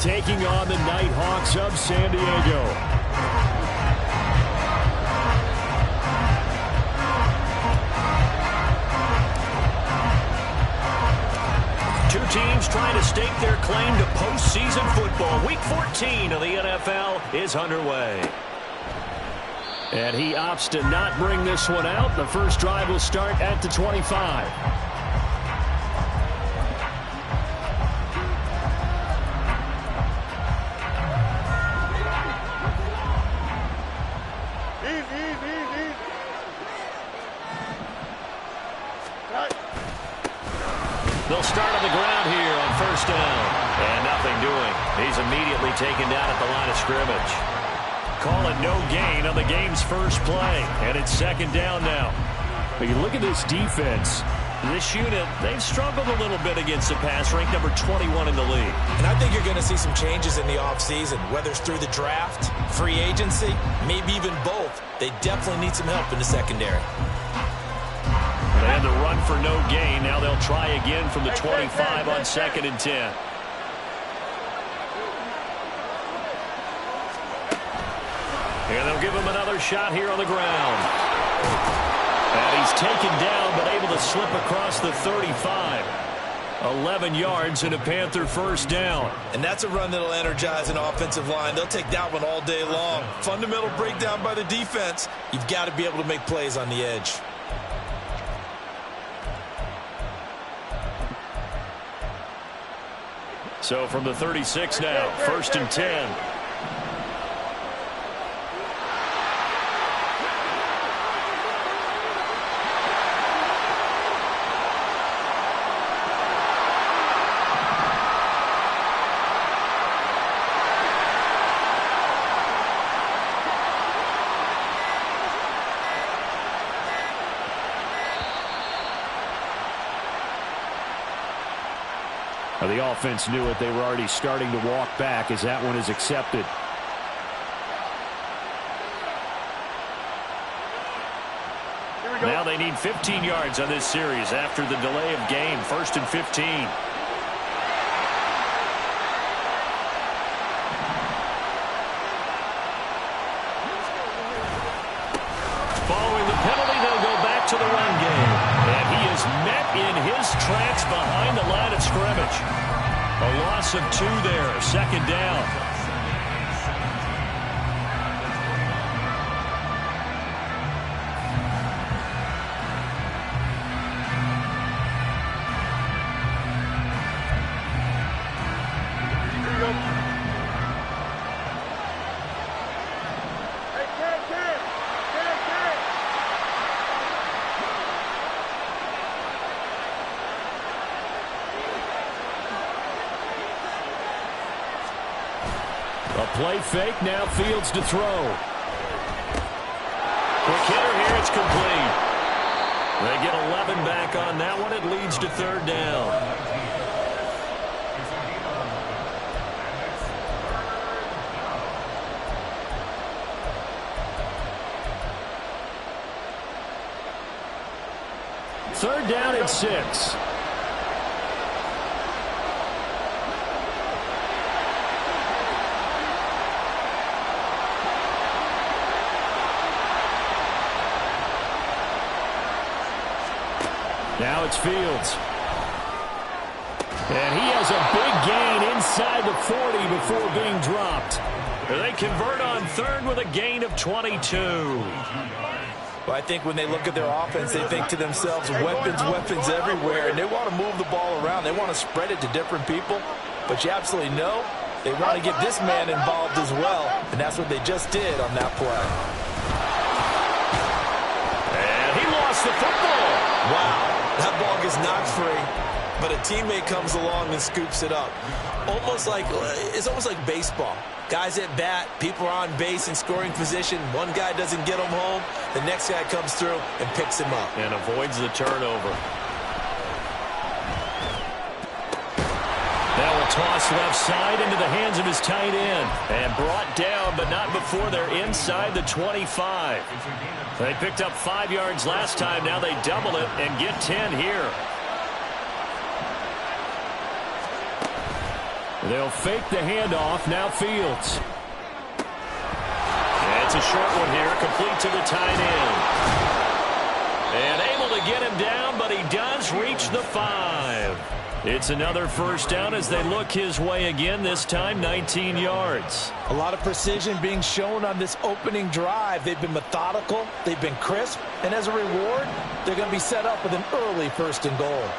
taking on the Nighthawks of San Diego. Two teams trying to stake their claim to postseason football. Week 14 of the NFL is underway. And he opts to not bring this one out. The first drive will start at the 25. They'll start on the ground here on first down. And nothing doing. He's immediately taken down at the line of scrimmage. Call it no gain on the game's first play. And it's second down now. But you look at this defense. This unit, they've struggled a little bit against the pass, ranked number 21 in the league. And I think you're going to see some changes in the offseason, whether it's through the draft, free agency, maybe even both. They definitely need some help in the secondary. They had the run for no gain. Now they'll try again from the 25 on 2nd and 10. And they'll give him another shot here on the ground. And he's taken down, but able to slip across the 35. 11 yards and a Panther first down. And that's a run that'll energize an offensive line. They'll take that one all day long. Fundamental breakdown by the defense. You've got to be able to make plays on the edge. So from the 36 now, 1st and 10. The offense knew it. They were already starting to walk back as that one is accepted. Now they need 15 yards on this series after the delay of game. 1st and 15. Following the penalty, they'll go back to the run game. And he is met in his tracks behind the line of scrimmage. A loss of 2 there, 2nd down. Play fake, now Fields to throw. Quick hitter here, it's complete. They get 11 back on that one. It leads to 3rd down. Third down at 6. Now it's Fields. And he has a big gain inside the 40 before being dropped. They convert on 3rd with a gain of 22. Well, I think when they look at their offense, they think to themselves, weapons everywhere, and they want to move the ball around. They want to spread it to different people, but you absolutely know they want to get this man involved as well, and that's what they just did on that play. And he lost the football. Wow. That ball gets knocked free, but a teammate comes along and scoops it up. It's almost like baseball. Guys at bat, people are on base in scoring position. One guy doesn't get him home. The next guy comes through and picks him up. And avoids the turnover. That will toss left side into the hands of his tight end. And brought down, but not before they're inside the 25. They picked up 5 yards last time. Now they double it and get 10 here. They'll fake the handoff. Now Fields. And it's a short one here, complete to the tight end. And able to get him down, but he does reach the 5. It's another first down as they look his way again, this time 19 yards. A lot of precision being shown on this opening drive. They've been methodical, they've been crisp, and as a reward, they're going to be set up with an early 1st and goal.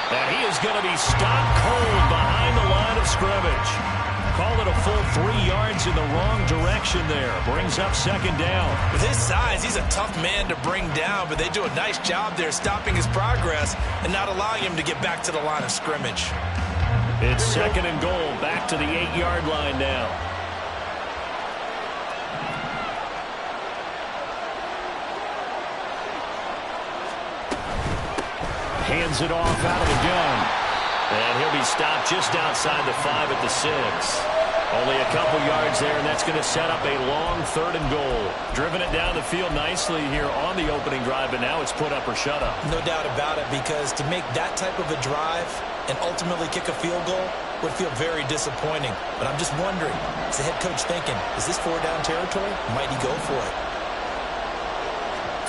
And he is going to be stopped cold behind the line of scrimmage. Call it a full 3 yards in the wrong direction there. Brings up 2nd down. With his size, he's a tough man to bring down, but they do a nice job there stopping his progress and not allowing him to get back to the line of scrimmage. It's 2nd and goal, back to the 8-yard line now. Hands it off out of the gun. And he'll be stopped just outside the 5 at the 6. Only a couple yards there, and that's going to set up a long 3rd and goal. Driven it down the field nicely here on the opening drive, but now it's put up or shut up. No doubt about it, because to make that type of a drive and ultimately kick a field goal would feel very disappointing. But I'm just wondering, is the head coach thinking, is this 4-down territory? Might he go for it?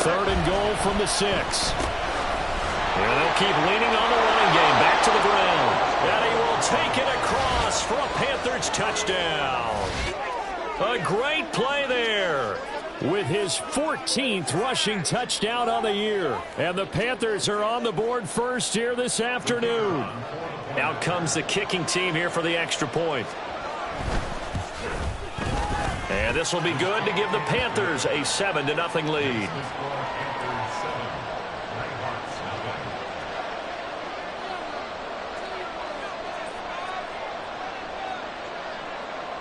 3rd and goal from the 6. And they'll keep leaning on the running game. Back to the ground. And he will take it across for a Panthers touchdown. A great play there with his 14th rushing touchdown on the year. And the Panthers are on the board first here this afternoon. Out comes the kicking team here for the extra point. And this will be good to give the Panthers a 7-0 lead.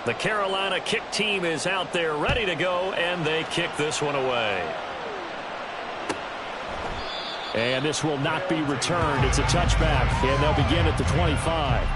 The Carolina kick team is out there ready to go, and they kick this one away. And this will not be returned. It's a touchback, and they'll begin at the 25.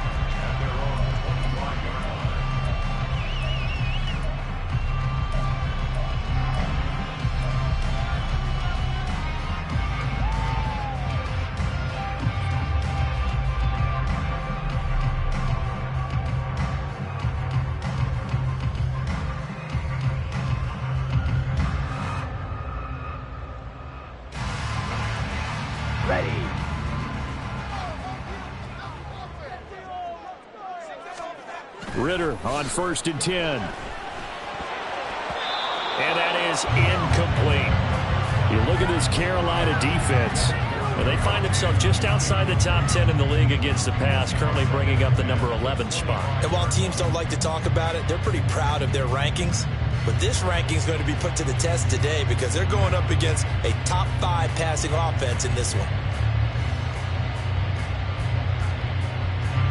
Ritter on 1st and 10. And that is incomplete. You look at this Carolina defense, and they find themselves just outside the top 10 in the league against the pass, currently bringing up the number 11 spot. And while teams don't like to talk about it, they're pretty proud of their rankings. But this ranking is going to be put to the test today because they're going up against a top 5 passing offense in this one.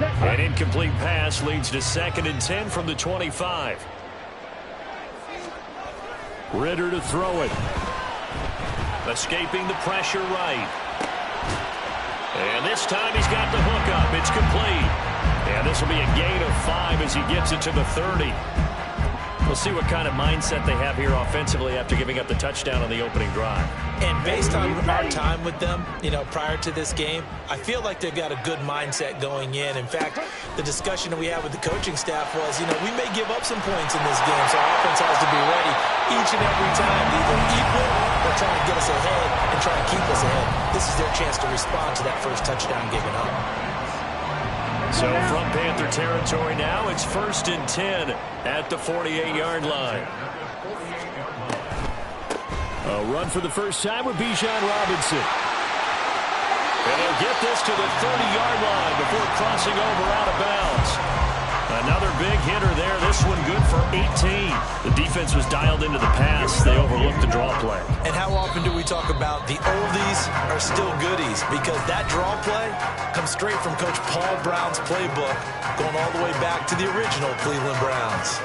An incomplete pass leads to 2nd and 10 from the 25. Ritter to throw it. Escaping the pressure right. And this time he's got the hook up. It's complete. And this will be a gain of 5 as he gets it to the 30. We'll see what kind of mindset they have here offensively after giving up the touchdown on the opening drive. And based on our time with them, prior to this game, I feel like they've got a good mindset going in. In fact, the discussion that we had with the coaching staff was, we may give up some points in this game, so our offense has to be ready each and every time to either equal or try to get us ahead and try to keep us ahead. This is their chance to respond to that first touchdown given up. So from Panther territory now, it's 1st and 10 at the 48-yard line. A run for the first time with Bijan Robinson. And they'll get this to the 30-yard line before crossing over out of bounds. Another big hitter there. This one good for 18. The defense was dialed into the pass. They overlooked the draw play. And how often do we talk about the oldies are still goodies? Because that draw play comes straight from Coach Paul Brown's playbook, going all the way back to the original Cleveland Browns.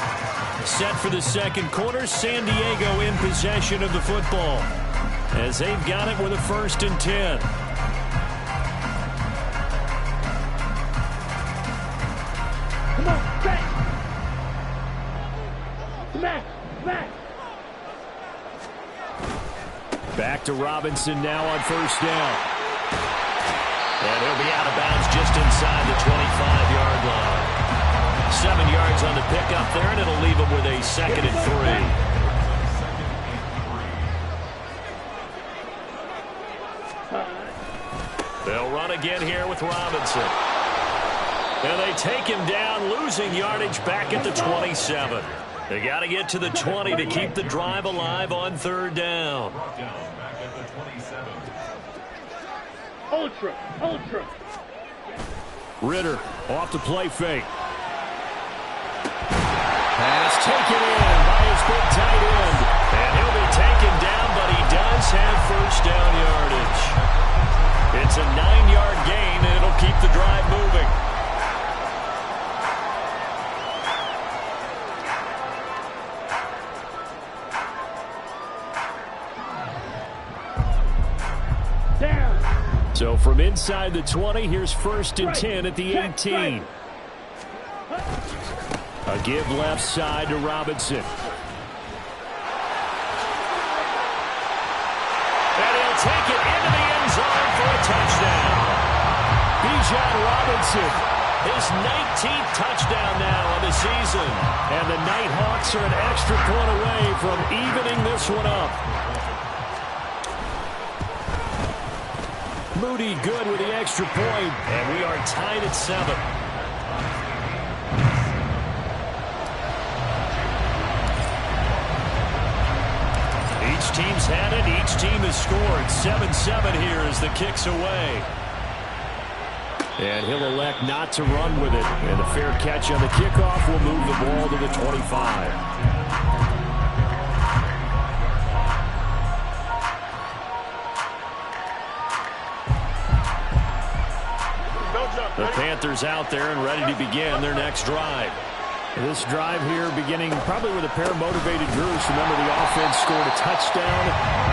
Set for the second quarter, San Diego in possession of the football as they've got it with a 1st and 10. Come on, back! Back! Back! to Robinson now on first down. And he'll be out of bounds just inside the 25-yard line. 7 yards on the pickup there, and it'll leave him with a 2nd and 3. They'll run again here with Robinson. And they take him down, losing yardage back at the 27. They got to get to the 20 to keep the drive alive on 3rd down. Ultra. Ritter off the play fake. Pass taken in by his big tight end. And he'll be taken down, but he does have first down yardage. It's a 9-yard gain, and it'll keep the drive moving. So from inside the 20, here's 1st and 10 at the 18. A give left side to Robinson. And he'll take it into the end zone for a touchdown. Bijan Robinson, his 19th touchdown now of the season. And the Nighthawks are an extra point away from evening this one up. Moody good with the extra point, and we are tied at 7. Each team's had it. Each team has scored. 7-7 here as the kick's away. And he'll elect not to run with it. And a fair catch on the kickoff will move the ball to the 25. The Panthers out there and ready to begin their next drive. This drive here beginning probably with a pair of motivated groups. Remember, the offense scored a touchdown.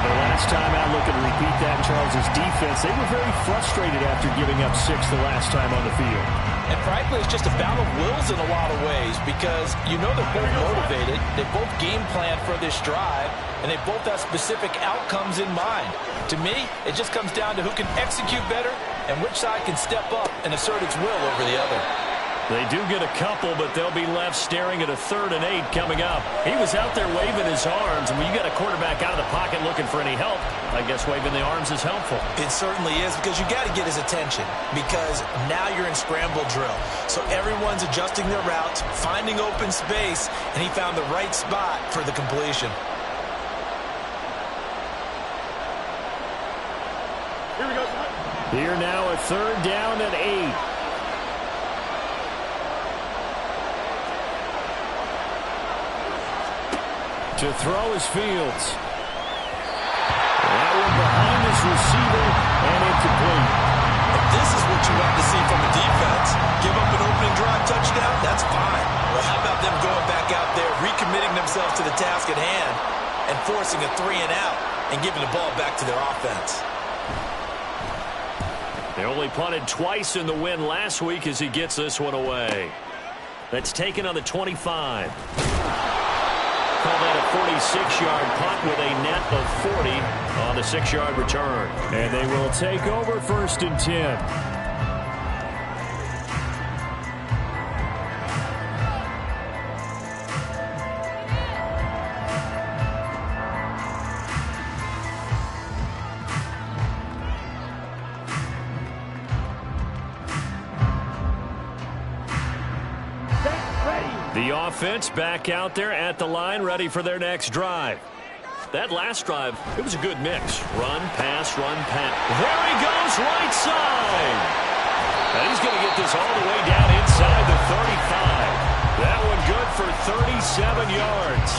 The last time out, looking to repeat that, Charles's defense, they were very frustrated after giving up 6 the last time on the field. And frankly, it's just a battle of wills in a lot of ways because you know they're both motivated. They both game plan for this drive, and they both have specific outcomes in mind. To me, it just comes down to who can execute better and which side can step up and assert its will over the other. They do get a couple, but they'll be left staring at a 3rd and 8 coming up. He was out there waving his arms, and when you got a quarterback out of the pocket looking for any help, I guess waving the arms is helpful. It certainly is, because you got to get his attention, because now you're in scramble drill. So everyone's adjusting their routes, finding open space, and he found the right spot for the completion. Here we go. Here now a 3rd down and 8. To throw is Fields. That one behind his receiver and incomplete. This is what you want to see from the defense. Give up an opening drive touchdown, that's fine. Well, how about them going back out there, recommitting themselves to the task at hand, and forcing a 3 and out and giving the ball back to their offense. They only punted twice in the win last week as he gets this one away. That's taken on the 25. Call that a 46-yard punt with a net of 40 on the 6-yard return. And they will take over 1st and 10. The offense back out there at the line, ready for their next drive. That last drive, it was a good mix. Run, pass, run, pass. There he goes, right side. And he's going to get this all the way down inside the 35. That one good for 37 yards.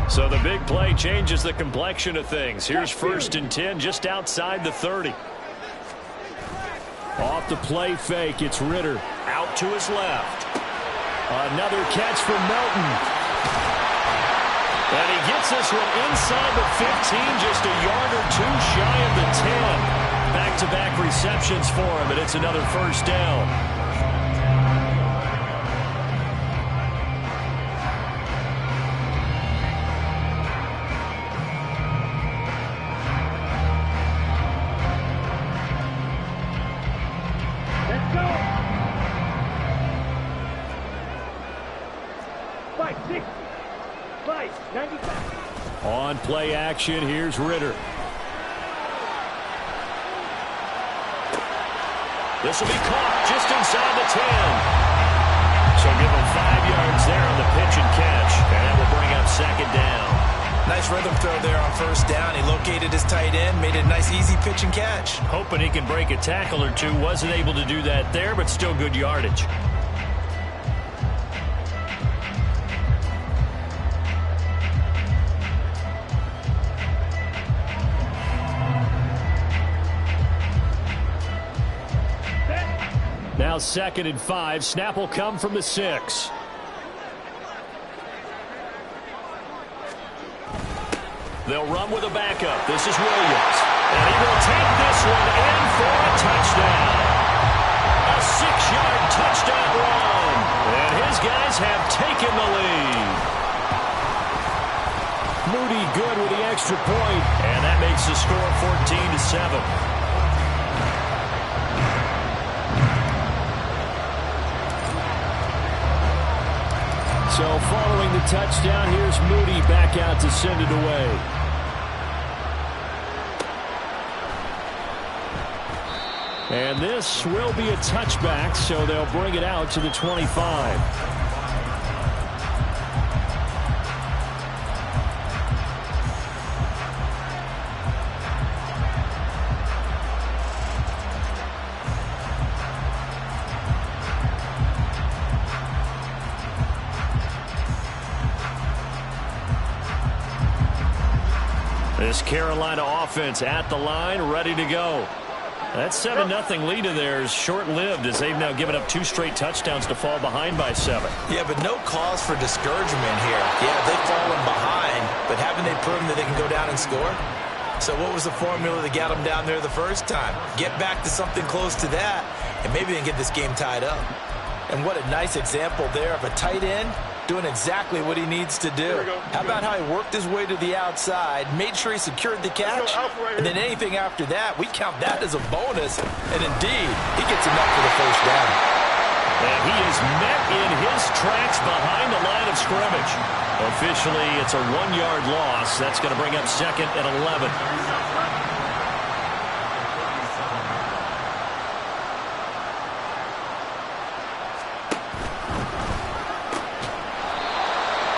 So the big play changes the complexion of things. Here's 1st and 10 just outside the 30. Off the play fake, it's Ritter. Out to his left. Another catch from Melton. And he gets this one inside the 15, just a yard or two shy of the 10. Back-to-back receptions for him, and it's another first down. Let's go. 560. 595. On play action, here's Ritter. This will be caught just inside the 10. So give him 5 yards there on the pitch and catch, and that will bring up second down. Nice rhythm throw there on first down. He located his tight end, made it a nice easy pitch and catch. Hoping he can break a tackle or two. Wasn't able to do that there, but still good yardage. Now 2nd and 5. Snap will come from the 6. They'll run with a backup. This is Williams. And he will take this one in for a touchdown. A 6-yard touchdown run. And his guys have taken the lead. Moody good with the extra point. And that makes the score 14-7. So following the touchdown, here's Moody back out to send it away. And this will be a touchback, so they'll bring it out to the 25. This Carolina offense at the line, ready to go. That 7-0 lead of theirs short-lived as they've now given up 2 straight touchdowns to fall behind by 7. Yeah, but no cause for discouragement here. Yeah, they've fallen behind, but haven't they proven that they can go down and score? So what was the formula that got them down there the first time? Get back to something close to that, and maybe they can get this game tied up. And what a nice example there of a tight end doing exactly what he needs to do. How about how he worked his way to the outside, made sure he secured the catch, and then anything after that, we count that as a bonus. And indeed, he gets enough for the first down. And he is met in his tracks behind the line of scrimmage. Officially, it's a 1-yard loss. That's going to bring up 2nd and 11.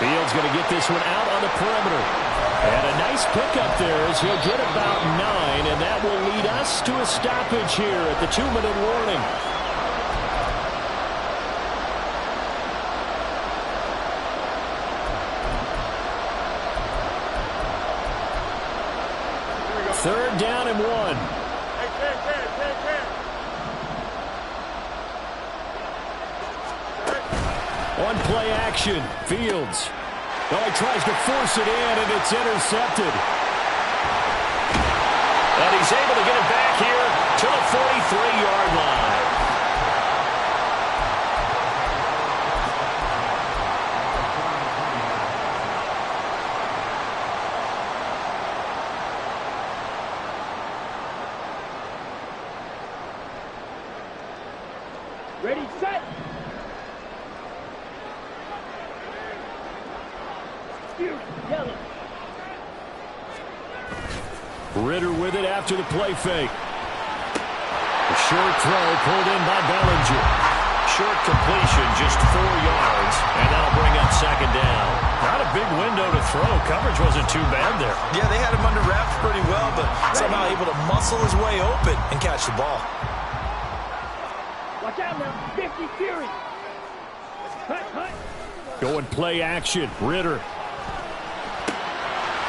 Fields going to get this one out on the perimeter. And a nice pickup there as he'll get about 9, and that will lead us to a stoppage here at the 2-minute warning. Third down and 1. On play action, Fields. Oh, he tries to force it in, and it's intercepted. And he's able to get it back here to the 43-yard line. Ready, set. Yellow. Ritter with it after the play fake. A short throw pulled in by Bellinger. Short completion, just 4 yards, and that'll bring up 2nd down. Not a big window to throw. Coverage wasn't too bad there. Yeah, they had him under wraps pretty well, but somehow able to muscle his way open and catch the ball. Watch out now, 50 Fury. Hut. Going play action, Ritter.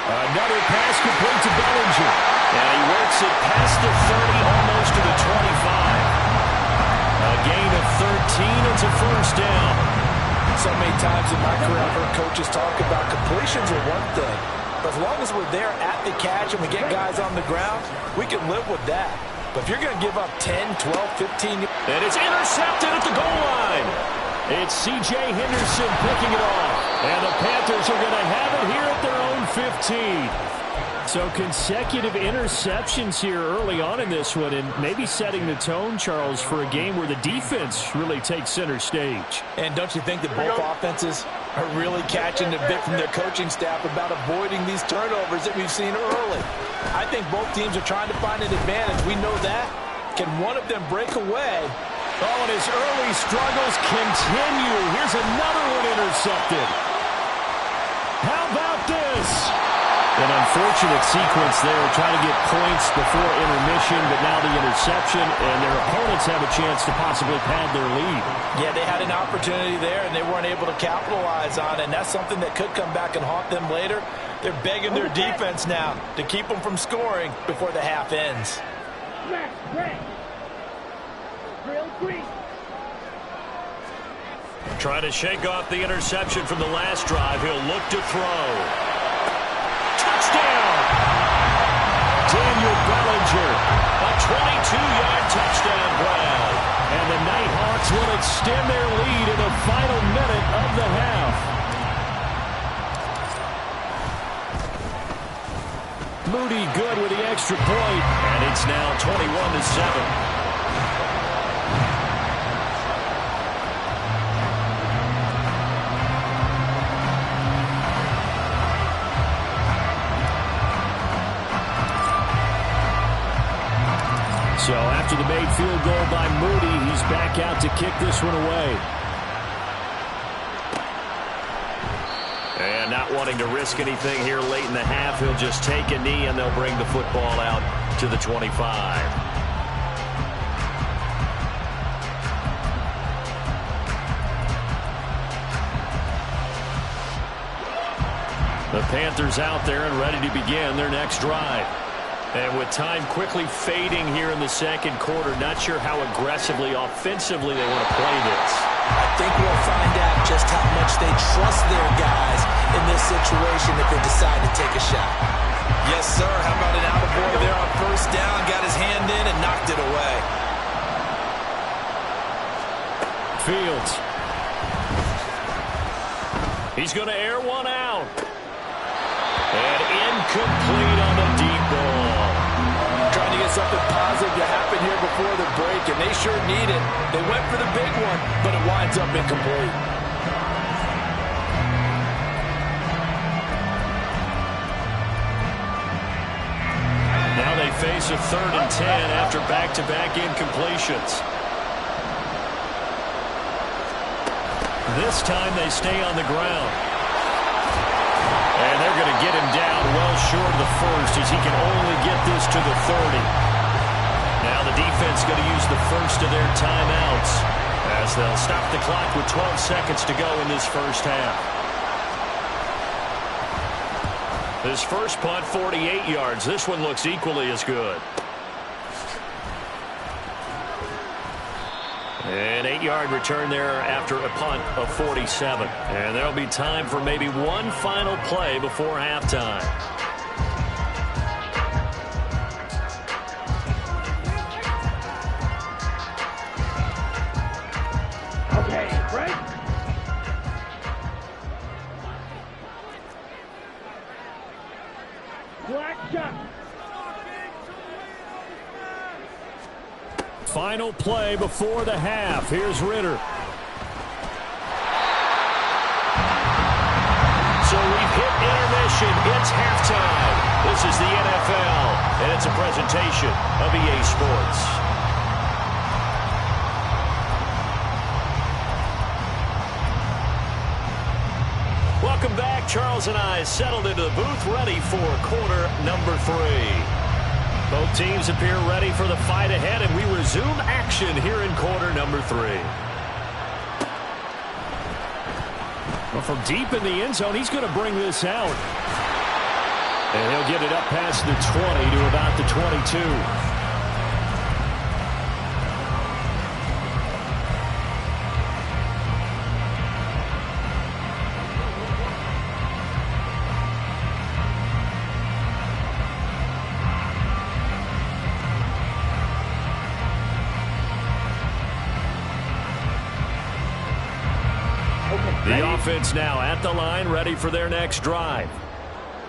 Another pass complete to Bellinger. And he works it past the 30, almost to the 25. A gain of 13, it's a first down. So many times in my career, I've heard coaches talk about completions are one thing, but as long as we're there at the catch and we get guys on the ground, we can live with that. But if you're going to give up 10, 12, 15... And it's intercepted at the goal line. It's C.J. Henderson picking it off. And the Panthers are going to have it here at their own 15. So consecutive interceptions here early on in this one, and maybe setting the tone, Charles, for a game where the defense really takes center stage. And don't you think that both offenses are really catching a bit from their coaching staff about avoiding these turnovers that we've seen early? I think both teams are trying to find an advantage. We know that. Can one of them break away? Oh, and his early struggles continue. Here's another one intercepted. How about this? An unfortunate sequence there, trying to get points before intermission, but now the interception, and their opponents have a chance to possibly pad their lead. Yeah, they had an opportunity there, and they weren't able to capitalize on it, and that's something that could come back and haunt them later. They're begging their defense now to keep them from scoring before the half ends. Trying to shake off the interception from the last drive. He'll look to throw. Touchdown! Daniel Bellinger, a 22-yard touchdown grab. And the Nighthawks will extend their lead in the final minute of the half. Moody good with the extra point, and it's now 21-7. So after the made field goal by Moody, he's back out to kick this one away. And not wanting to risk anything here late in the half, he'll just take a knee and they'll bring the football out to the 25. The Panthers out there and ready to begin their next drive. And with time quickly fading here in the second quarter, not sure how aggressively, offensively they want to play this. I think we'll find out just how much they trust their guys in this situation if they decide to take a shot. Yes, sir. How about an attaboy there on first down? Got his hand in and knocked it away. Fields. He's going to air one out. And incomplete on the deep ball. Trying to get something positive to happen here before the break, and they sure need it. They went for the big one, but it winds up incomplete. Now they face a 3rd and 10 after back-to-back incompletions. This time they stay on the ground. And they're going to get him down well short of the first as he can only get this to the 30. Now the defense going to use the first of their timeouts as they'll stop the clock with 12 seconds to go in this first half. This first punt, 48 yards. This one looks equally as good. An 8-yard return there after a punt of 47. And there'll be time for maybe one final play before halftime. Okay, Frank. Black shot. Final play before the half. Here's Ritter. So we've hit intermission. It's halftime. This is the NFL, and it's a presentation of EA Sports. Welcome back. Charles and I settled into the booth, ready for quarter number 3. Both teams appear ready for the fight ahead, and we resume action here in quarter number 3. Well, from deep in the end zone, he's going to bring this out. And he'll get it up past the 20 to about the 22. offense now at the line, ready for their next drive.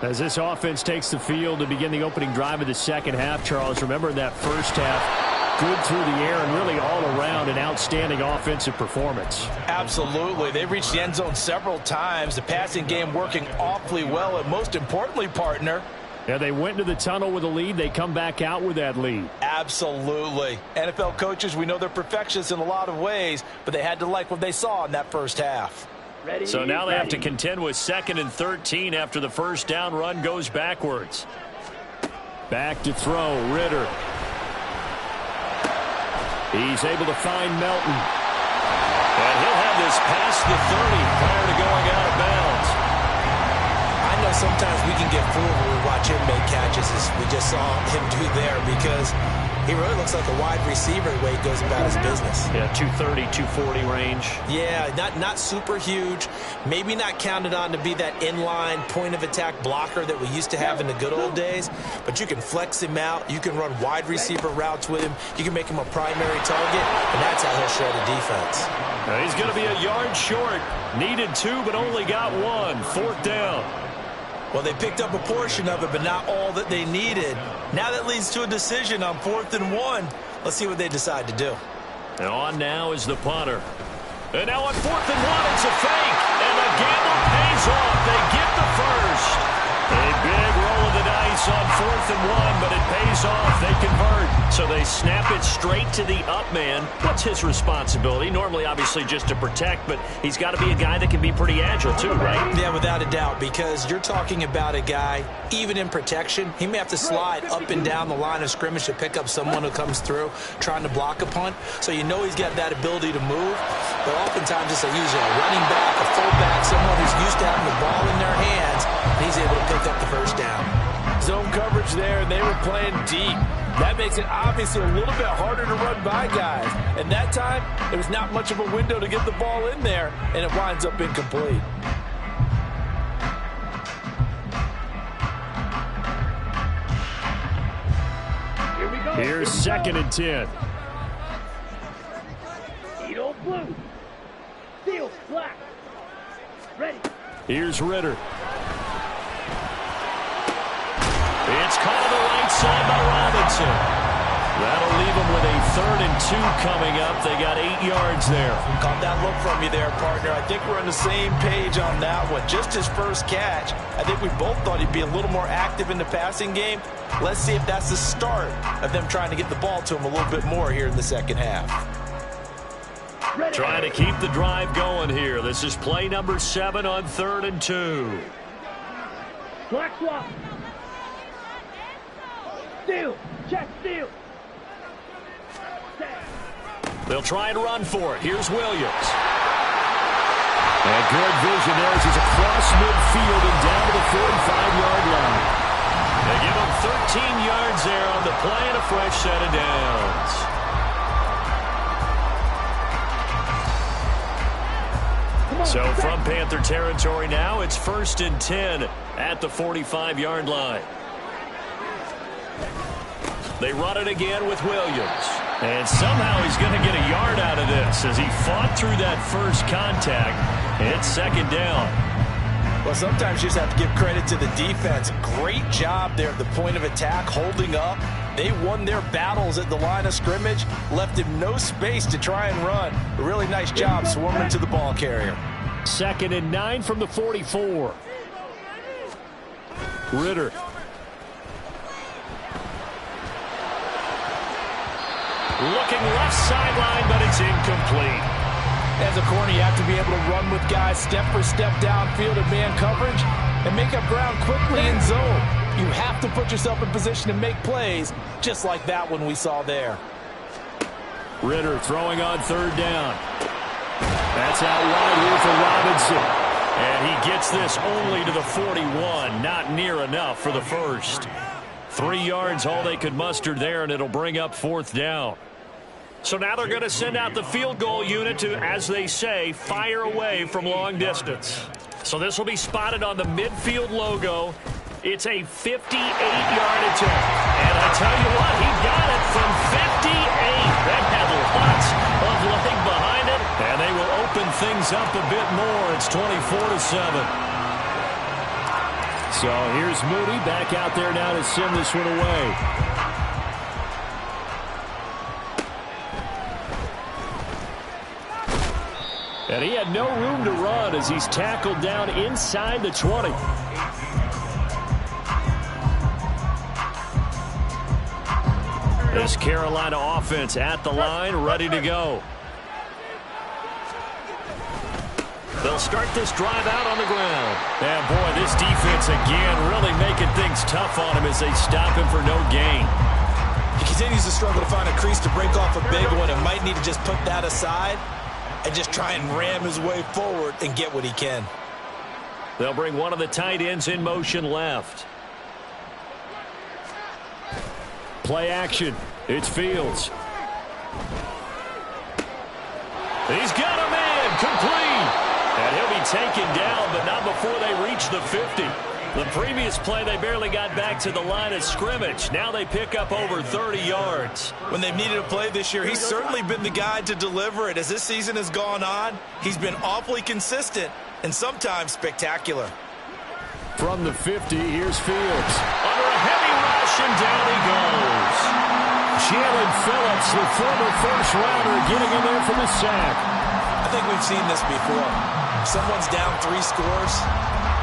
As this offense takes the field to begin the opening drive of the second half, Charles, remember in that first half, good through the air and really all around an outstanding offensive performance. Absolutely. They reached the end zone several times. The passing game working awfully well, and most importantly, partner, yeah, they went into the tunnel with a lead. They come back out with that lead. Absolutely. NFL coaches, we know they're perfectionists in a lot of ways, but they had to like what they saw in that first half. So now they have to contend with 2nd and 13 after the first down run goes backwards. Back to throw, Ritter. He's able to find Melton. And he'll have this past the 30 prior to going out of bounds. I know sometimes we can get fooled when we watch him make catches, as we just saw him do there, because he really looks like a wide receiver the way he goes about his business. Yeah, 230, 240 range. Yeah, not super huge. Maybe not counted on to be that inline point-of-attack blocker that we used to have in the good old days. But you can flex him out. You can run wide receiver routes with him. You can make him a primary target, and that's how he'll shred a defense. Now he's going to be a yard short. Needed 2, but only got 1. 4th down. Well, they picked up a portion of it, but not all that they needed. Now that leads to a decision on 4th and 1. Let's see what they decide to do. And on now is the punter. And now on 4th and 1, it's a fake. And the gamble pays off. They get the first. A big roll of the dice on 4th and 1, but it pays off. They convert. So they snap it straight to the up man. What's his responsibility? Normally, obviously, just to protect, but he's got to be a guy that can be pretty agile too, right? Yeah, without a doubt, because you're talking about a guy, even in protection, he may have to slide up and down the line of scrimmage to pick up someone who comes through trying to block a punt. So you know he's got that ability to move, but oftentimes it's usually a running back, a fullback, someone who's used to having the ball in their hands, and he's able to pick up the first down. Zone coverage there, and they were playing deep. That makes it obviously a little bit harder to run by guys. And that time, there was not much of a window to get the ball in there, and it winds up incomplete. Here we go. Here's 2nd and 10. Edo blue. Steel black. Ready. Here's Ritter. It's caught on the right side by Robinson. That'll leave them with a 3rd and 2 coming up. They got 8 yards there. Caught that look from you there, partner. I think we're on the same page on that one. Just his first catch. I think we both thought he'd be a little more active in the passing game. Let's see if that's the start of them trying to get the ball to him a little bit more here in the second half. Trying to keep the drive going here. This is play number 7 on 3rd and 2. Black swap. Steal. Check steal. They'll try and run for it. Here's Williams. And good vision there as he's across midfield and down to the 45-yard line. They give him 13 yards there on the play and a fresh set of downs. So from Panther territory now, it's 1st and 10 at the 45-yard line. They run it again with Williams. And somehow he's going to get a yard out of this as he fought through that first contact. It's 2nd down. Well, sometimes you just have to give credit to the defense. Great job there at the point of attack, holding up. They won their battles at the line of scrimmage, left him no space to try and run. A really nice job swarming to the ball carrier. 2nd and 9 from the 44. Ritter. Looking left sideline, but it's incomplete. As a corner, you have to be able to run with guys step for step downfield in man coverage and make up ground quickly in zone. You have to put yourself in position to make plays, just like that one we saw there. Ritter throwing on 3rd down. That's out wide here for Robinson. And he gets this only to the 41. Not near enough for the first. 3 yards, all they could muster there, and it'll bring up 4th down. So now they're going to send out the field goal unit to, as they say, fire away from long distance. So this will be spotted on the midfield logo. It's a 58-yard attempt. And I tell you what, he got it from 58. That had lots of leg behind it, and they will open open things up a bit more. It's 24-7. So here's Moody back out there now to send this one away. And he had no room to run as he's tackled down inside the 20. This Carolina offense at the line, ready to go. They'll start this drive out on the ground. And boy, this defense again really making things tough on him as they stop him for no gain. He continues to struggle to find a crease to break off a big one and might need to just put that aside and just try and ram his way forward and get what he can. They'll bring one of the tight ends in motion left. Play action. It's Fields. He's got a man complete. And he'll be taken down, but not before they reach the 50. The previous play, they barely got back to the line of scrimmage. Now they pick up over 30 yards. When they've needed a play this year, he's certainly been the guy to deliver it. As this season has gone on, he's been awfully consistent and sometimes spectacular. From the 50, here's Fields. Under a heavy rush, and down he goes. Jalen Phillips, the former first-rounder, getting in there for the sack. I think we've seen this before. Someone's down 3 scores.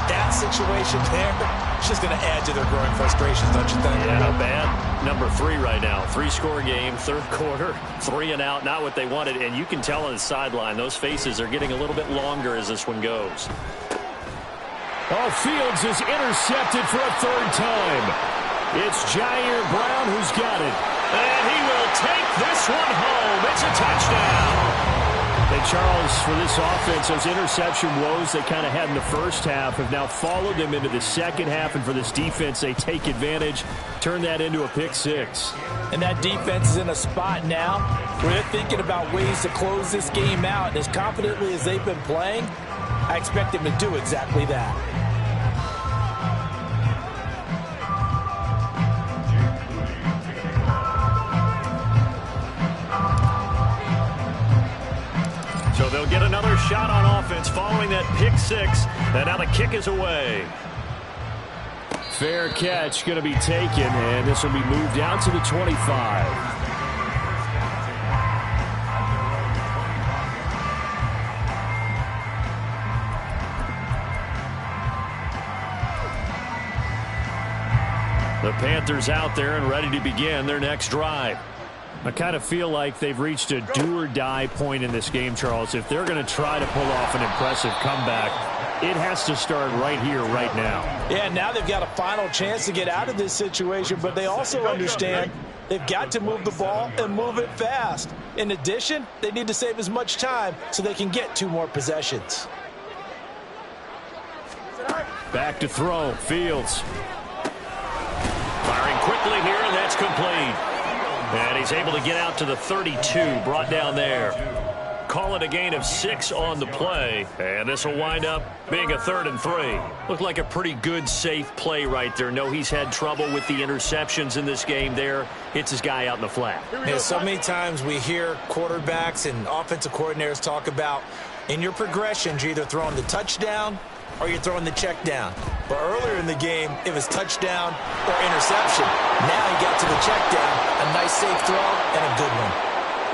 That situation there, it's just going to add to their growing frustrations, don't you think? Yeah, not bad. Number 3 right now. 3-score game, third quarter, 3 and out, not what they wanted. And you can tell on the sideline, those faces are getting a little bit longer as this one goes. Oh, Fields is intercepted for a 3rd time. It's Jair Brown who's got it. And he will take this one home. It's a touchdown. Hey, Charles, for this offense, those interception woes they kind of had in the first half have now followed them into the second half. And for this defense, they take advantage, turn that into a pick 6. And that defense is in a spot now where they're thinking about ways to close this game out. And as confidently as they've been playing, I expect them to do exactly that. So they'll get another shot on offense following that pick 6. And now the kick is away. Fair catch going to be taken, and this will be moved out to the 25. The Panthers out there and ready to begin their next drive. I kind of feel like they've reached a do-or-die point in this game, Charles. If they're going to try to pull off an impressive comeback, it has to start right here, right now. Yeah, now they've got a final chance to get out of this situation, but they also understand they've got to move the ball and move it fast. In addition, they need to save as much time so they can get 2 more possessions. Back to throw. Fields. Firing quickly here, and that's complete. And he's able to get out to the 32, brought down there. Call it a gain of 6 on the play, and this will wind up being a 3rd and 3. Looked like a pretty good, safe play right there. No, he's had trouble with the interceptions in this game there. Hits his guy out in the flat. Yeah, so many times we hear quarterbacks and offensive coordinators talk about in your progressions, you're either throwing the touchdown or you're throwing the check down. But earlier in the game, it was touchdown or interception. Now he got to the check down, a nice safe throw, and a good one.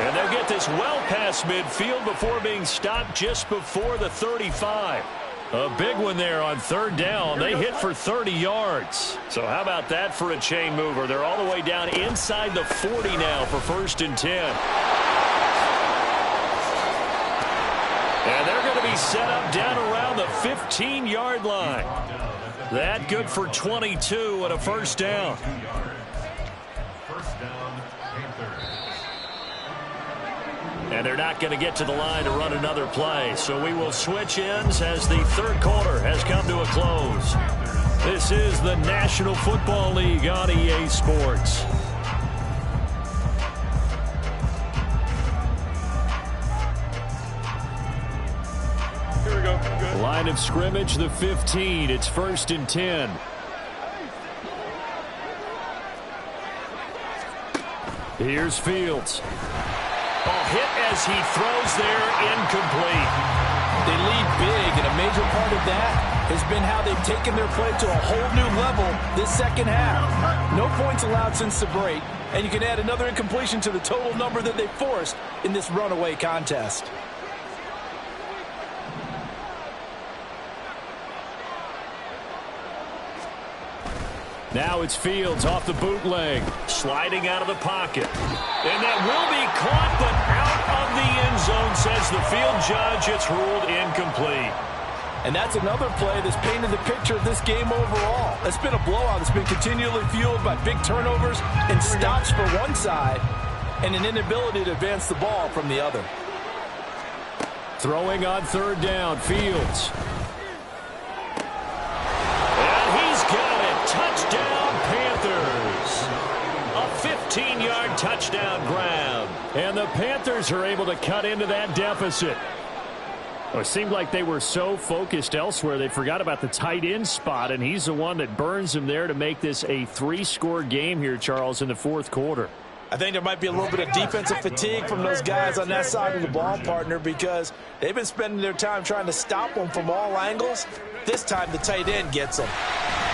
And they'll get this well past midfield before being stopped just before the 35. A big one there on 3rd down. They hit for 30 yards. So how about that for a chain mover? They're all the way down inside the 40 now for 1st and 10. And they're going to be set up down around the 15-yard line. That good for 22 and a 1st down. And they're not going to get to the line to run another play. So we will switch ends as the 3rd quarter has come to a close. This is the National Football League on EA Sports. Here we go. Good. Line of scrimmage, the 15. It's 1st and 10. Here's Fields. A hit as he throws there, incomplete. They lead big, and a major part of that has been how they've taken their play to a whole new level this second half. No points allowed since the break, and you can add another incompletion to the total number that they forced in this runaway contest. Now it's Fields off the bootleg, sliding out of the pocket. And that will be caught, but out of the end zone, says the field judge. It's ruled incomplete. And that's another play that's painted the picture of this game overall. It's been a blowout that's been continually fueled by big turnovers and stops for one side and an inability to advance the ball from the other. Throwing on third down, Fields. And he's got it. Touchdown, Panthers. A 15-yard touchdown grab. And the Panthers are able to cut into that deficit. Well, it seemed like they were so focused elsewhere they forgot about the tight end spot, and he's the one that burns them there to make this a 3-score game here, Charles, in the fourth quarter. I think there might be a little bit of defensive fatigue from those guys on that side of the ball, partner, because they've been spending their time trying to stop them from all angles. This time the tight end gets them.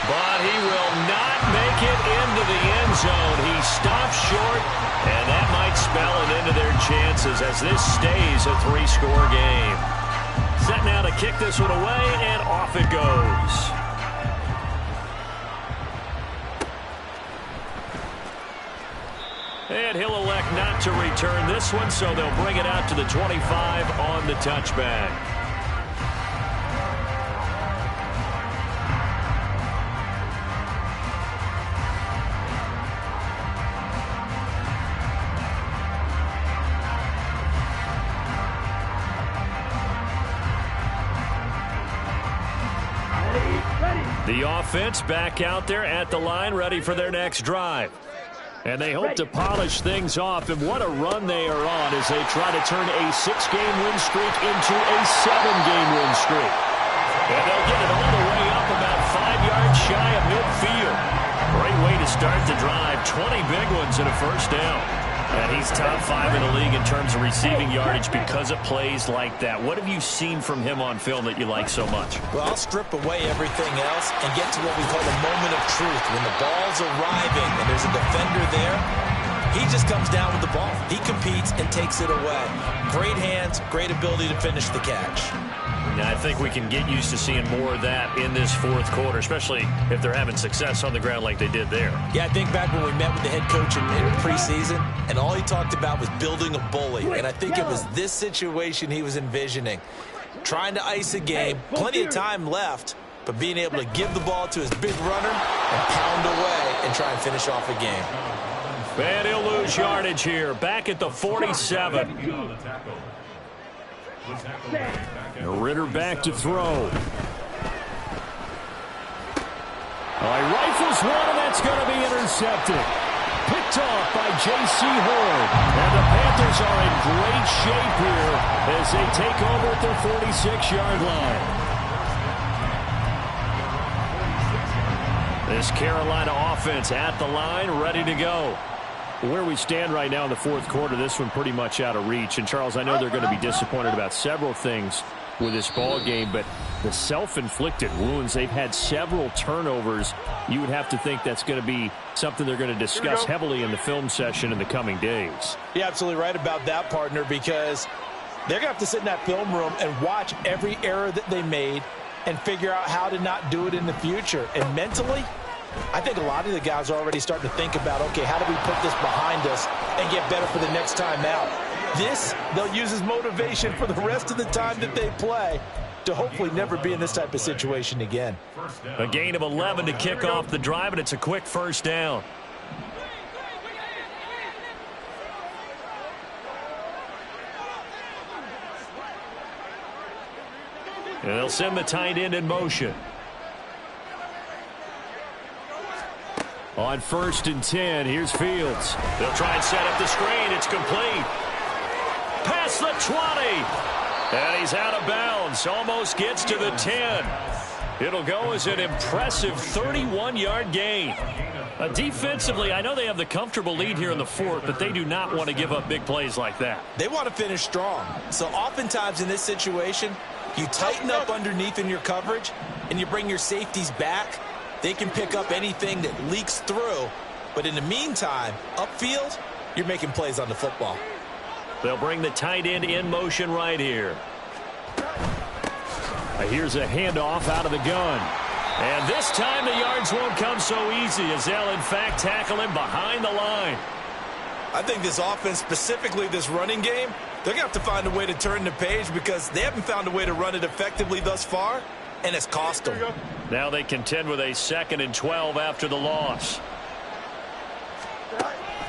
But he will not make it into the end zone. He stops short, and that might spell it into their chances as this stays a 3-score game. Set now to kick this one away, and off it goes. And he'll elect not to return this one, so they'll bring it out to the 25 on the touchback. The offense back out there at the line, ready for their next drive. And they hope to polish things off, and what a run they are on as they try to turn a 6-game win streak into a 7-game win streak. And they'll get it all the way up about 5 yards shy of midfield. Great way to start the drive. 20 big ones and a first down. And he's top 5 in the league in terms of receiving yardage because of plays like that. What have you seen from him on film that you like so much? Well, I'll strip away everything else and get to what we call the moment of truth. When the ball's arriving and there's a defender there, he just comes down with the ball. He competes and takes it away. Great hands, great ability to finish the catch. Now, I think we can get used to seeing more of that in this fourth quarter, especially if they're having success on the ground like they did there. Yeah, I think back when we met with the head coach in preseason, and all he talked about was building a bully. And I think it was this situation he was envisioning. Trying to ice a game, plenty of time left, but being able to give the ball to his big runner and pound away and try and finish off a game. And he'll lose yardage here, back at the 47. Ritter back to throw. He rifles one, and that's going to be intercepted. Picked off by J.C. Horn. And the Panthers are in great shape here as they take over at their 46-yard line. This Carolina offense at the line, ready to go. Where we stand right now in the fourth quarter, this one pretty much out of reach. And, Charles, I know they're going to be disappointed about several things with this ball game, but the self-inflicted wounds, they've had several turnovers. You would have to think that's going to be something they're going to discuss heavily in the film session in the coming days. You're absolutely right about that, partner, because they're going to have to sit in that film room and watch every error that they made and figure out how to not do it in the future. And mentally, I think a lot of the guys are already starting to think about, okay, how do we put this behind us and get better for the next time out? This, they'll use as motivation for the rest of the time that they play to hopefully never be in this type of situation again. A gain of 11 to kick off the drive, and it's a quick first down. And they'll send the tight end in motion. On 1st and 10, here's Fields. They'll try and set up the screen. It's complete. Past the 20. And he's out of bounds. Almost gets to the 10. It'll go as an impressive 31-yard gain. Defensively, I know they have the comfortable lead here in the fourth, but they do not want to give up big plays like that. They want to finish strong. So oftentimes in this situation, you tighten up underneath in your coverage, and you bring your safeties back. They can pick up anything that leaks through. But in the meantime, upfield, you're making plays on the football. They'll bring the tight end in motion right here. Here's a handoff out of the gun. And this time the yards won't come so easy as they'll, in fact, tackle him behind the line. I think this offense, specifically this running game, they're going to have to find a way to turn the page because they haven't found a way to run it effectively thus far, and it's cost them. Now they contend with a 2nd and 12 after the loss.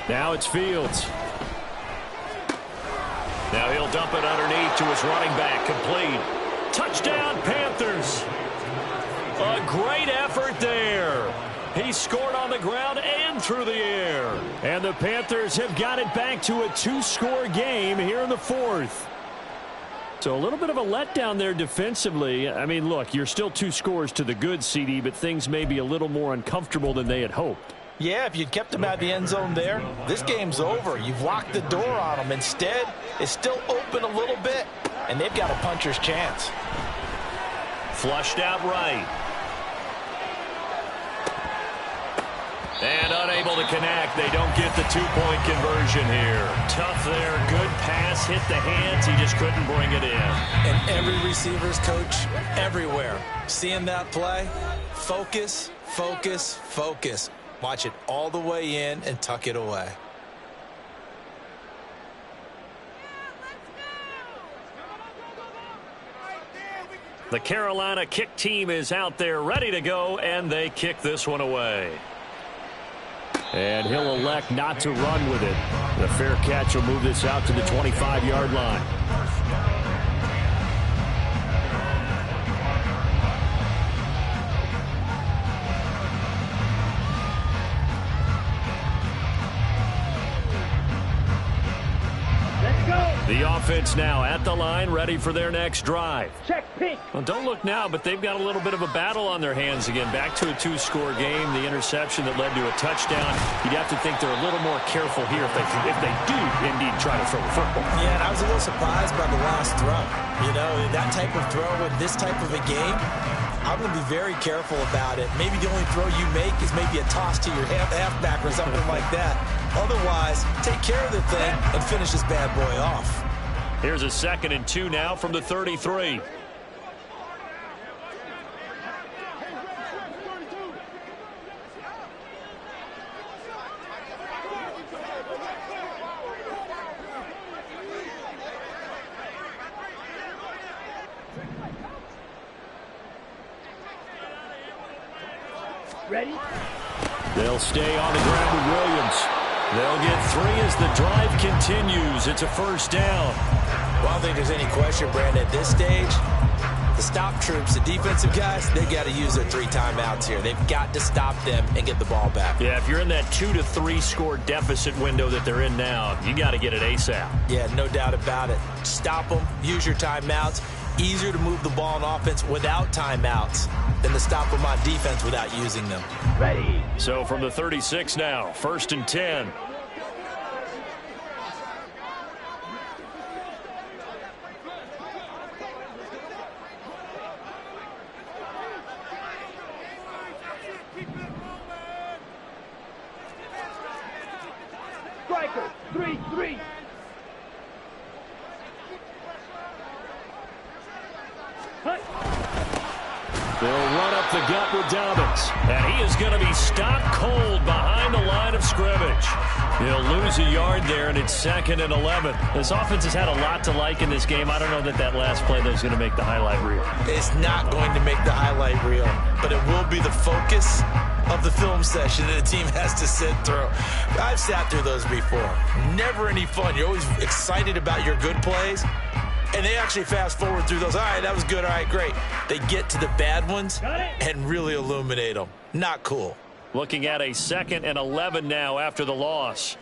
Now it's Fields. Now he'll dump it underneath to his running back. Complete. Touchdown, Panthers. A great effort there. He scored on the ground and through the air. And the Panthers have got it back to a 2-score game here in the fourth. So a little bit of a letdown there defensively. I mean, look, you're still 2 scores to the good, CD, but things may be a little more uncomfortable than they had hoped. Yeah, if you'd kept them out of the end zone there, this game's over. You've locked the door on them. Instead, it's still open a little bit, and they've got a puncher's chance. Flushed out right. And unable to connect. They don't get the 2-point conversion here. Tough there. Good pass. Hit the hands. He just couldn't bring it in. And every receiver's coach everywhere. Seeing that play, focus, focus, focus. Watch it all the way in and tuck it away. The Carolina kick team is out there ready to go, and they kick this one away. And he'll elect not to run with it. The fair catch will move this out to the 25-yard line. The offense now at the line, ready for their next drive. Check pink. Well, don't look now, but they've got a little bit of a battle on their hands again. Back to a 2-score game. The interception that led to a touchdown. You'd have to think they're a little more careful here if they do indeed try to throw the football. Yeah, and I was a little surprised by the last throw. You know, that type of throw in this type of a game, I'm going to be very careful about it. Maybe the only throw you make is maybe a toss to your halfback or something like that. Otherwise, take care of the thing and finish this bad boy off. Here's a 2nd and 2 now from the 33. Ready? They'll stay on the ground with Williams. They'll get 3 as the drive continues. It's a 1st down. Well, I don't think there's any question, Brandon, at this stage, the stop troops, the defensive guys, they got to use their 3 timeouts here. They've got to stop them and get the ball back. Yeah, if you're in that 2 to 3 score deficit window that they're in now, you got to get it ASAP. Yeah, no doubt about it. Stop them, use your timeouts. Easier to move the ball on offense without timeouts than to stop them on defense without using them. Ready. So from the 36 now, 1st and 10. Striker. 3-3. They'll run up the gut with Dobbins. And he is going to be stopped cold behind the line of scrimmage. He'll lose a yard there, and it's 2nd and 11. This offense has had a lot to like in this game. I don't know that last play is going to make the highlight reel. It's not going to make the highlight reel, but it will be the focus of the film session that the team has to sit through. I've sat through those before. Never any fun. You're always excited about your good plays. And they actually fast forward through those. All right, that was good. All right, great. They get to the bad ones and really illuminate them. Not cool. Looking at a 2nd and 11 now after the loss.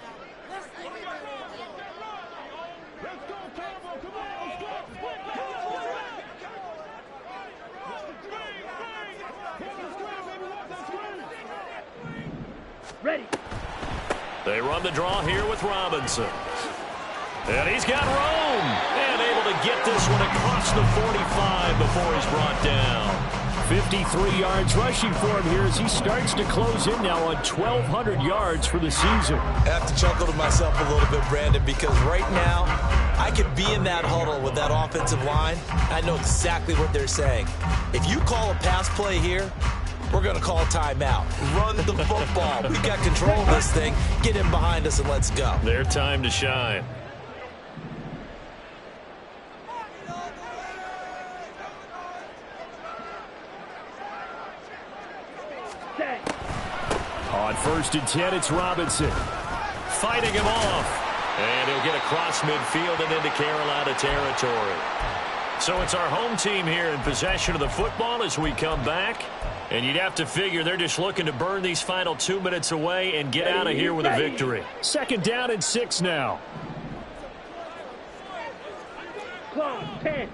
Ready. They run the draw here with Robinson. And he's got Rome. And able to get this one across the 45 before he's brought down. 53 yards rushing for him here as he starts to close in now on 1,200 yards for the season. I have to chuckle to myself a little bit, Brandon, because right now I could be in that huddle with that offensive line. I know exactly what they're saying. If you call a pass play here, we're going to call a timeout. Run the football. We've got control of this thing. Get in behind us and let's go. Their time to shine. On 1st and 10, it's Robinson. Fighting him off. And he'll get across midfield and into Carolina territory. So it's our home team here in possession of the football as we come back. And you'd have to figure they're just looking to burn these final 2 minutes away and get out of here with a victory. 2nd down and 6 now. Close. 10.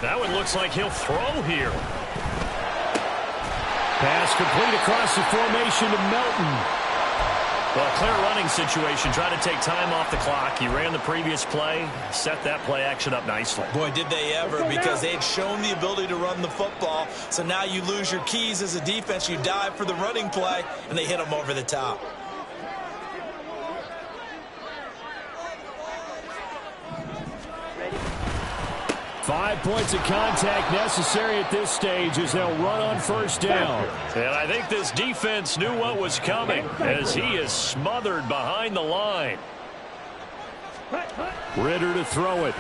That one looks like he'll throw here. Pass complete across the formation to Melton. Well, clear running situation. Trying to take time off the clock. He ran the previous play. Set that play action up nicely. Boy, did they ever, because they had shown the ability to run the football. So now you lose your keys as a defense. You dive for the running play, and they hit them over the top. Ready. 5 points of contact necessary at this stage as they'll run on 1st down. And I think this defense knew what was coming as he is smothered behind the line. Ritter to throw it.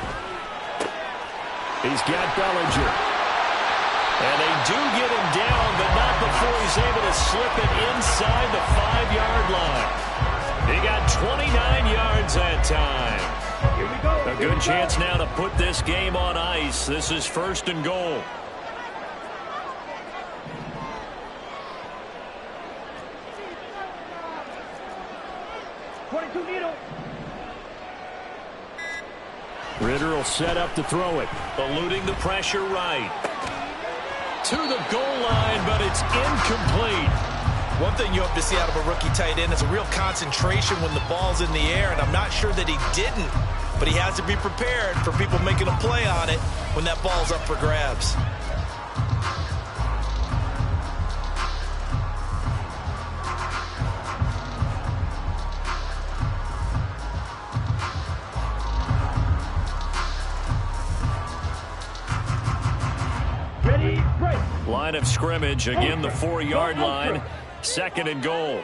He's got Bellinger. And they do get him down, but not before he's able to slip it inside the 5-yard line. He got 29 yards that time. Here we go. A good chance now to put this game on ice. This is 1st and goal. Ritter will set up to throw it. Eluding the pressure right. To the goal line, but it's incomplete. One thing you hope to see out of a rookie tight end is a real concentration when the ball's in the air, and I'm not sure that he didn't, but he has to be prepared for people making a play on it when that ball's up for grabs. Ready, break. Line of scrimmage, again the 4-yard line. 2nd and goal.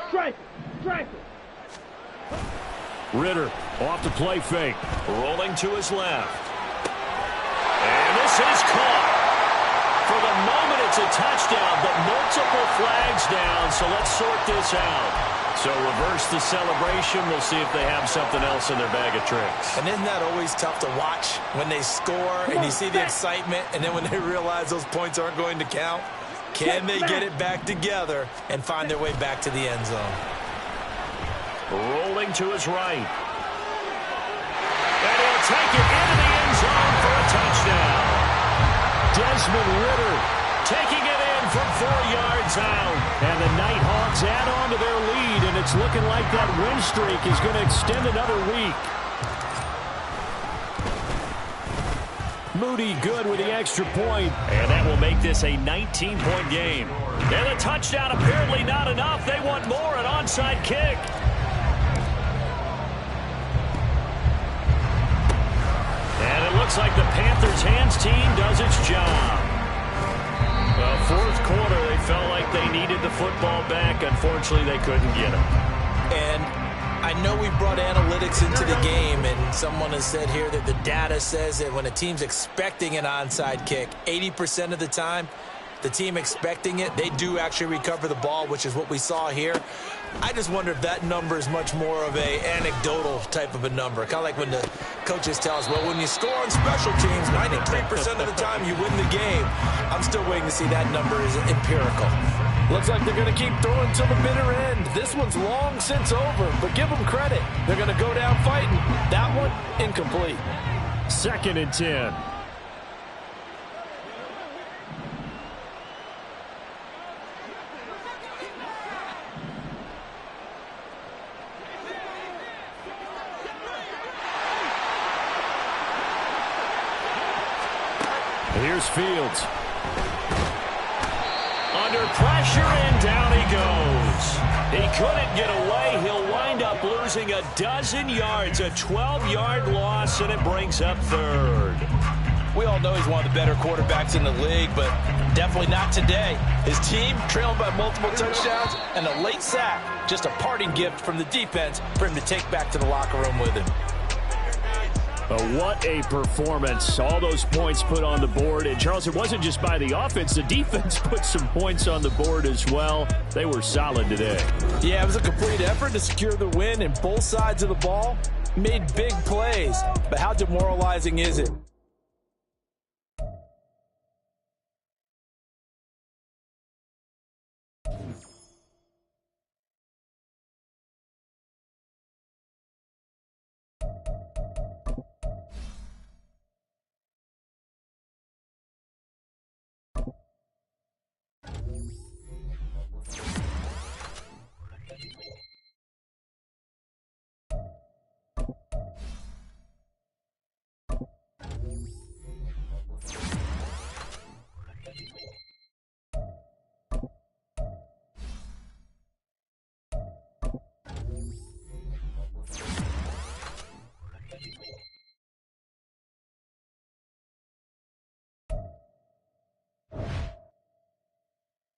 Strike. Strike. Ritter off the play fake. Rolling to his left. And this is caught. For the moment, it's a touchdown, but multiple flags down, so let's sort this out. So reverse the celebration. We'll see if they have something else in their bag of tricks. And isn't that always tough to watch when they score and you see the excitement, and then when they realize those points aren't going to count? Can they get it back together and find their way back to the end zone? Rolling to his right. And he'll take it into the end zone for a touchdown. Desmond Ritter taking it in from 4 yards out. And the Nighthawks add on to their lead, and it's looking like that win streak is going to extend another week. Moody good with the extra point. And that will make this a 19-point game. And a touchdown apparently not enough. They want more, an onside kick. And it looks like the Panthers' hands team does its job. Well, 4th quarter, they felt like they needed the football back. Unfortunately, they couldn't get it. And I know we brought analytics into the game, and someone has said here that the data says that when a team's expecting an onside kick, 80% of the time, the team expecting it, they do actually recover the ball, which is what we saw here. I just wonder if that number is much more of a anecdotal type of a number. Kind of like when the coaches tell us, well, when you score on special teams, 93% of the time you win the game. I'm still waiting to see that number is empirical. Looks like they're going to keep throwing till the bitter end. This one's long since over, but give them credit. They're going to go down fighting. That one, incomplete. 2nd and 10. Here's Fields. Under pressure, and down he goes. He couldn't get away. He'll wind up losing a dozen yards, a 12-yard loss, and it brings up third. We all know he's one of the better quarterbacks in the league, but definitely not today. His team trailing by multiple touchdowns and a late sack. Just a parting gift from the defense for him to take back to the locker room with him. But what a performance. All those points put on the board. And, Charles, it wasn't just by the offense. The defense put some points on the board as well. They were solid today. Yeah, it was a complete effort to secure the win, and both sides of the ball made big plays. But how demoralizing is it